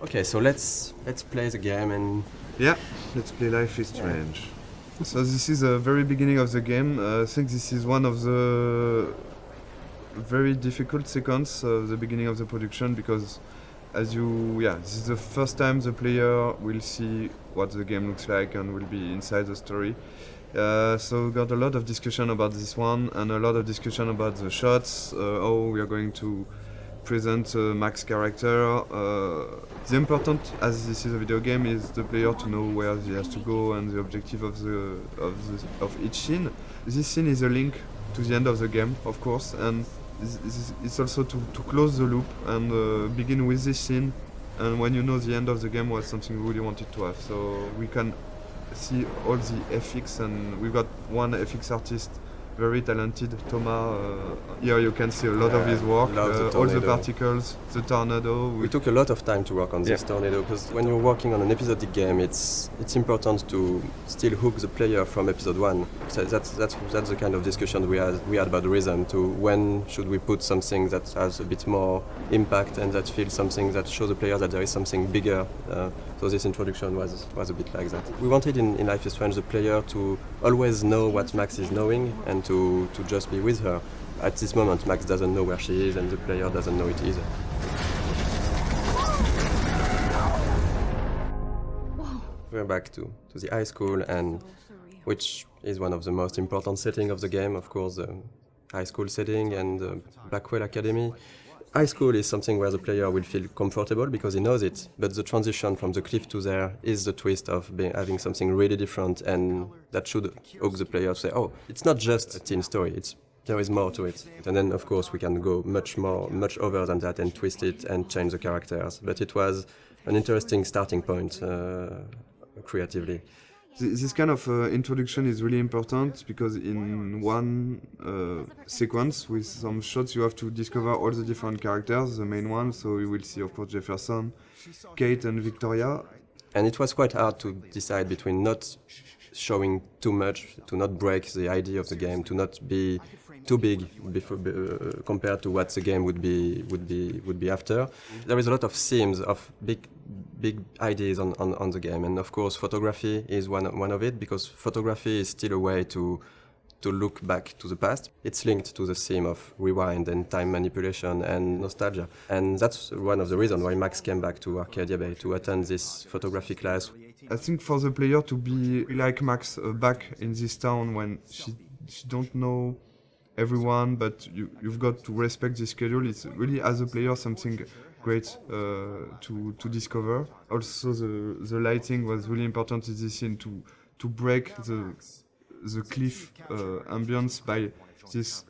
Okay, so let's play the game and... Yeah, let's play Life is Strange. So this is the very beginning of the game. I think this is one of the very difficult sequence of the beginning of the production because this is the first time the player will see what the game looks like and will be inside the story. So we got a lot of discussion about this one and a lot of discussion about the shots, how we are going to present Mac's character. The important, as this is a video game, is the player to know where he has to go and the objective of each scene. This scene is a link to the end of the game, of course, and it's also to close the loop and begin with this scene. And when you know the end of the game was something we really wanted to have, so we can see all the FX, and we've got one FX artist, very talented, Thomas. Here you can see a lot of his work, all the particles, the tornado. We took a lot of time to work on this tornado because when you're working on an episodic game, it's important to still hook the player from episode 1. So that's the kind of discussion we had about the rhythm, to when should we put something that has a bit more impact and that feels something that shows the player that there is something bigger. So this introduction was a bit like that. We wanted in Life is Strange the player to always know what Max is knowing and to just be with her. At this moment, Max doesn't know where she is and the player doesn't know it either. We're back to the high school, and which is one of the most important settings of the game, of course, the high school setting and the Blackwell Academy. High school is something where the player will feel comfortable because he knows it, but the transition from the cliff to there is the twist of having something really different, and that should hook the player to say, oh, it's not just a teen story, there is more to it. And then, of course, we can go much over than that and twist it and change the characters. But it was an interesting starting point creatively. This kind of introduction is really important because in one sequence with some shots you have to discover all the different characters, the main ones, so you will see of course Jefferson, Kate and Victoria. And it was quite hard to decide between not showing too much, to not break the idea of the game, to not be too big compared to what the game would be after. There is a lot of themes of big ideas on the game, and of course photography is one of it, because photography is still a way to look back to the past. It's linked to the theme of rewind and time manipulation and nostalgia, and that's one of the reasons why Max came back to Arcadia Bay to attend this photography class. I think for the player to be like Max back in this town when she don't know everyone, but you've got to respect the schedule. It's really, as a player, something great to discover. Also, the lighting was really important in this scene to break the cliff ambience by this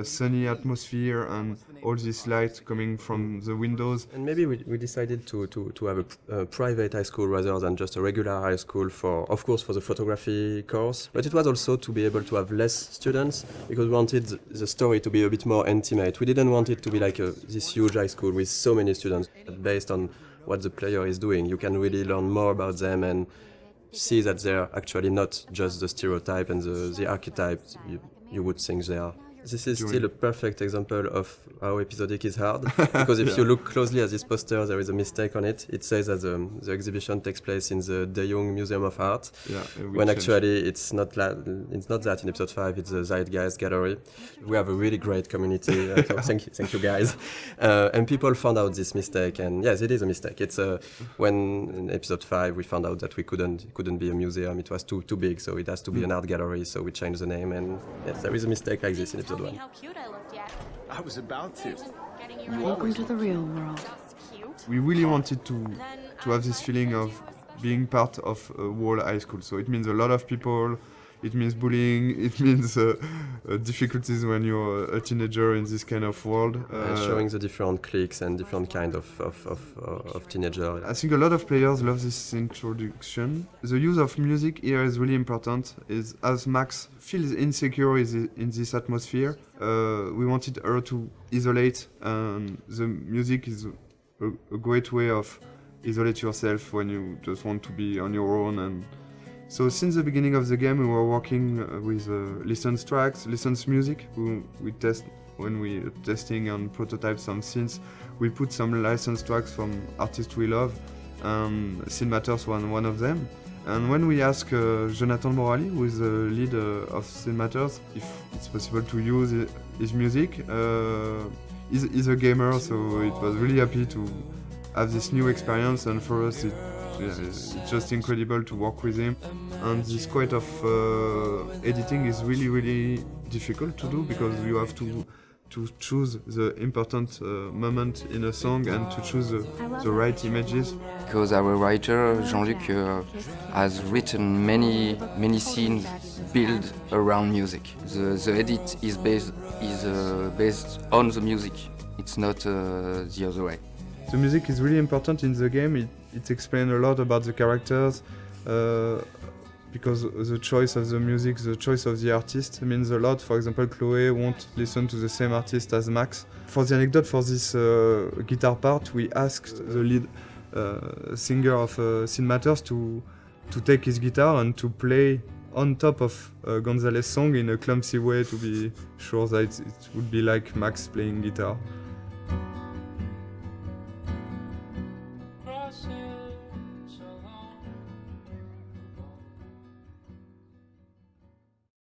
sunny atmosphere and all this light coming from the windows. And maybe we decided to have a private high school rather than just a regular high school of course for the photography course, but it was also to be able to have less students because we wanted the story to be a bit more intimate. We didn't want it to be like this huge high school with so many students. Based on what the player is doing, you can really learn more about them and see that they're actually not just the stereotype and the archetype you would think they are. This is still a perfect example of how episodic is hard, because if you look closely at this poster, there is a mistake on it. It says that the exhibition takes place in the De Young Museum of Art, when actually it's not that in episode 5, it's the Zeitgeist Gallery. We have a really great community, so thank you guys. And people found out this mistake, and yes, it is a mistake. It's when in episode 5 we found out that we couldn't be a museum, it was too big, so it has to be an art gallery, so we changed the name, and yes, there is a mistake like this in episode 1. How cute I looked yet. I was about to. Welcome to the real world. We really wanted to have this feeling of being part of a whole high school. So it means a lot of people, it means bullying, it means difficulties when you're a teenager in this kind of world. And showing the different cliques and different kind of teenager. I think a lot of players love this introduction. The use of music here is really important. As Max feels insecure in this atmosphere, we wanted her to isolate, and the music is a great way of isolate yourself when you just want to be on your own. And so since the beginning of the game we were working with licensed tracks, licensed music. We test when we testing and prototype some scenes, we put some licensed tracks from artists we love, and Scene Matters one of them. And when we ask Jonathan Morali, who is the lead of Scene Matters, if it's possible to use his music, he's a gamer, so it was really happy to have this new experience, and for us it's just incredible to work with him. And this kind of editing is really difficult to do, because you have to choose the important moment in a song and to choose the right images. Because our writer Jean-Luc has written many scenes built around music. The edit is based on the music. It's not the other way. The music is really important in the game. It explains a lot about the characters, because the choice of the music, the choice of the artist means a lot. For example, Chloe won't listen to the same artist as Max. For the anecdote, for this guitar part, we asked the lead singer of Scene Matters to take his guitar and to play on top of Gonzalez's song in a clumsy way, to be sure that it would be like Max playing guitar.